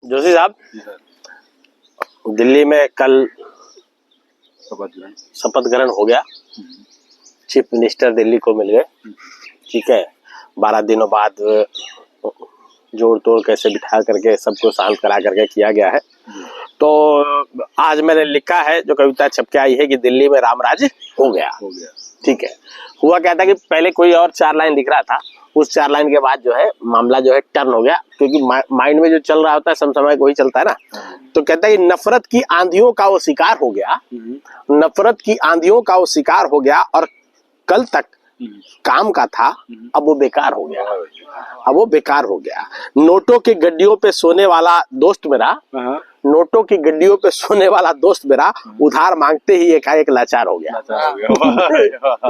जोशी साहब, दिल्ली में कल शपथ ग्रहण हो गया। चीफ मिनिस्टर दिल्ली को मिल गए। ठीक है, 12 दिनों बाद जोड़ तोड़ कैसे बिठा करके सबको शांत करा करके किया गया है। तो आज मैंने लिखा है, जो कविता छप के आई है कि दिल्ली में राम राज हो गया। ठीक है, हुआ क्या था कि पहले कोई और 4 लाइन लिख रहा था, उस 4 लाइन के बाद जो है मामला जो है टर्न हो गया, क्योंकि माइंड में जो चल रहा होता है समसामयिक वही चलता है ना। तो कहता है कि नफरत की आंधियों का वो शिकार हो गया, नफरत की आंधियों का वो शिकार हो गया, और कल तक काम का था अब वो बेकार हो गया, अब वो बेकार हो गया। नोटों की गड्डियों पे सोने वाला दोस्त मेरा, नोटों की गड्डियों पे सोने वाला दोस्त मेरा उधार मांगते ही एकाएक लाचार हो गया।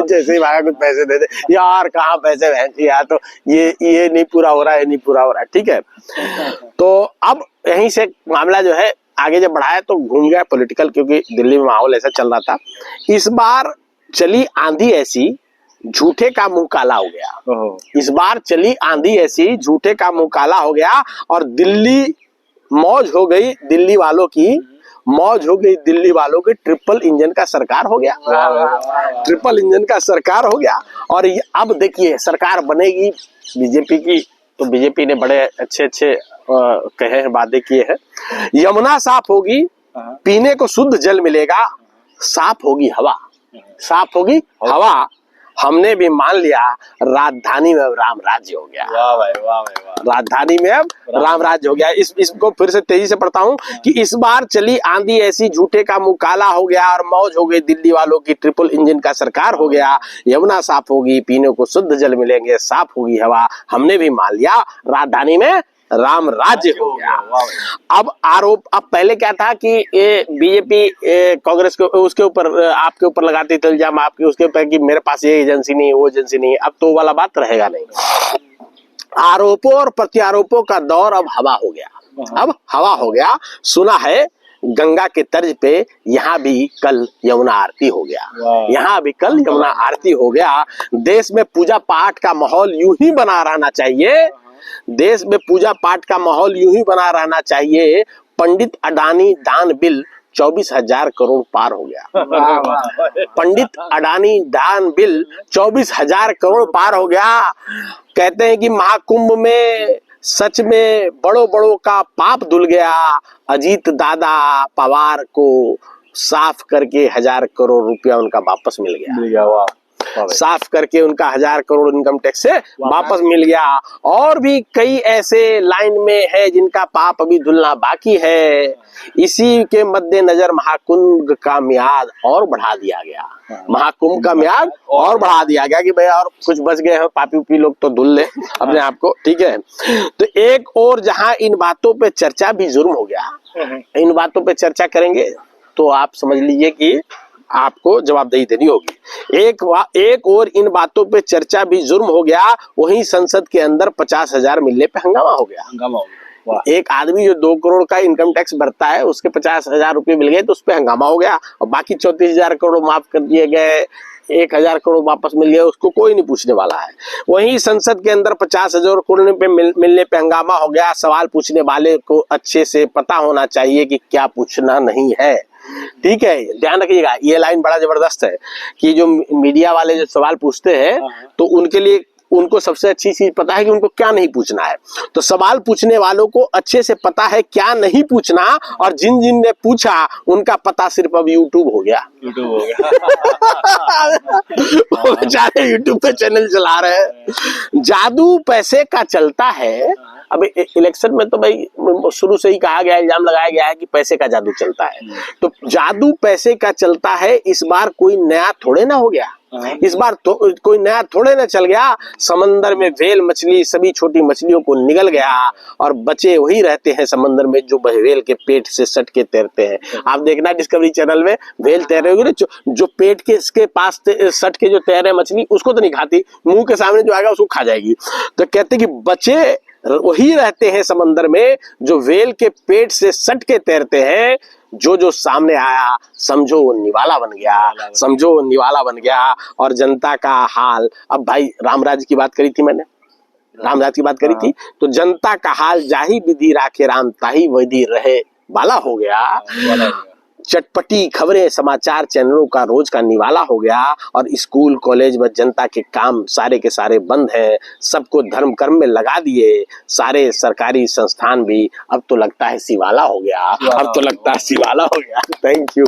जैसे ही मांगा कुछ पैसे दे दे, यार कहाँ पैसे यार, तो ये नहीं पूरा हो रहा है, नहीं पूरा हो रहा है। ठीक है, तो अब यहीं से मामला जो है आगे जब बढ़ाया तो घूम गया पॉलिटिकल, क्योंकि दिल्ली में माहौल ऐसा चल रहा था। इस बार चली आंधी ऐसी झूठे का मुंह काला हो गया। इस बार चली आंधी ऐसी झूठे का मुंह काला हो गया, और दिल्ली मौज हो गई, दिल्ली वालों की मौज हो गई, दिल्ली वालों की ट्रिपल इंजन का सरकार हो गया, ट्रिपल इंजन का सरकार हो गया। और अब देखिए सरकार बनेगी बीजेपी की, तो बीजेपी ने बड़े अच्छे कहे हैं, वादे किए हैं। यमुना साफ होगी, पीने को शुद्ध जल मिलेगा, साफ होगी हवा, साफ होगी हवा, हमने भी मान लिया राजधानी में अब राम राज्य हो गया। वाह भाई, वाह भाई, वाह। राजधानी में अब राम राज्य हो गया। इसको फिर से तेजी से पढ़ता हूँ कि इस बार चली आंधी ऐसी झूठे का मुंह काला हो गया, और मौज हो गई दिल्ली वालों की, ट्रिपल इंजन का सरकार हो गया। यमुना साफ होगी, पीने को शुद्ध जल मिलेंगे, साफ होगी हवा, हमने भी मान लिया राजधानी में राम राज्य हो गया। अब आरोप, अब पहले क्या था कि ये बीजेपी कांग्रेस के उसके ऊपर, आपके ऊपर लगाती थी इल्जाम, आपके उसके ऊपर कि मेरे पास ये एजेंसी नहीं, वो एजेंसी नहीं। अब तो वाला बात रहेगा नहीं। आरोपों और प्रत्यारोपों का दौर अब हवा हो गया, अब हवा हो गया। सुना है गंगा के तर्ज पे यहाँ भी कल यमुना आरती हो गया, यहाँ भी कल यमुना आरती हो गया। देश में पूजा पाठ का माहौल यूं ही बना रहना चाहिए, देश में पूजा पाठ का माहौल यूं ही बना रहना चाहिए। पंडित अडानी दान बिल 24,000 करोड़ पार हो गया। पंडित अडानी दान बिल 24,000 करोड़ पार हो गया। कहते हैं कि महाकुंभ में सच में बड़ों बड़ों का पाप धुल गया। अजीत दादा पवार को साफ करके 1,000 करोड़ रुपया उनका वापस मिल गया, साफ करके उनका 1,000 करोड़ इनकम टैक्स से वापस मिल गया। और भी कई ऐसे लाइन में है जिनका पाप अभी धुलना बाकी है। इसी के मद्देनजर महाकुंभ का मियाद और बढ़ा दिया गया, महाकुंभ का मियाद और बढ़ा दिया गया कि भाई और कुछ बच गए हैं पापी उपी लोग तो धुल ले अपने आप को। ठीक है, तो एक और जहां इन बातों पे चर्चा भी जुर्म हो गया, इन बातों पे चर्चा करेंगे तो आप समझ लीजिए कि आपको जवाबदेही देनी होगी। एक और इन बातों पे चर्चा भी जुर्म हो गया, वहीं संसद के अंदर 50,000 मिलने पे हंगामा हो गया। एक आदमी जो 2 करोड़ का इनकम टैक्स भरता है, उसके 50,000 रुपए मिल गए तो उस पे हंगामा हो गया, और बाकी 34,000 करोड़ माफ कर दिए गए, 1,000 करोड़ वापस मिल गया, उसको कोई नहीं पूछने वाला है। वहीं संसद के अंदर 50,000 करोड़ पे मिलने पे हंगामा हो गया। सवाल पूछने वाले को अच्छे से पता होना चाहिए कि क्या पूछना नहीं है। ठीक है, ध्यान रखिएगा, ये लाइन बड़ा जबरदस्त है कि जो मीडिया वाले जो सवाल पूछते हैं तो उनके लिए, उनको सबसे अच्छी चीज पता है कि उनको क्या नहीं पूछना है। तो सवाल पूछने वालों को अच्छे से पता है क्या नहीं पूछना, और जिन जिन ने पूछा उनका पता सिर्फ अब यूट्यूब हो गया। वो बेचारे यूट्यूब पे चैनल चला रहे हैं। जादू पैसे का चलता है। अब इलेक्शन में तो भाई शुरू से ही कहा गया, इल्जाम लगाया गया है कि पैसे का जादू चलता है। तो जादू पैसे का चलता है, इस बार कोई नया थोड़े ना हो गया, इस बार तो कोई नया थोड़े ना चल गया। समंदर में व्हेल मछली सभी छोटी मछलियों को निगल गया, और बचे वही रहते हैं समंदर में जो व्हेल के पेट से सट के तैरते हैं। आप देखना डिस्कवरी चैनल में व्हेल तैर रही होगी, जो पेट के इसके पास सट के जो तैर रहे मछली, उसको तो नहीं खाती, मुंह के सामने जो आएगा उसको खा जाएगी। तो कहते कि बचे वही रहते हैं समंदर में जो व्हेल के पेट से सट के तैरते हैं। जो जो सामने आया समझो वो निवाला बन गया, समझो वो निवाला बन गया। और जनता का हाल, अब भाई रामराज की बात करी थी मैंने, रामदास की बात करी थी। तो जनता का हाल जाही विधि राखे राम, ताही विधि रहे वाला हो गया। चटपटी खबरें समाचार चैनलों का रोज का निवाला हो गया, और स्कूल कॉलेज में जनता के काम सारे के सारे बंद हैं, सबको धर्म कर्म में लगा दिए, सारे सरकारी संस्थान भी अब तो लगता है शिवाला हो गया, अब तो लगता है शिवाला हो गया। Thank you.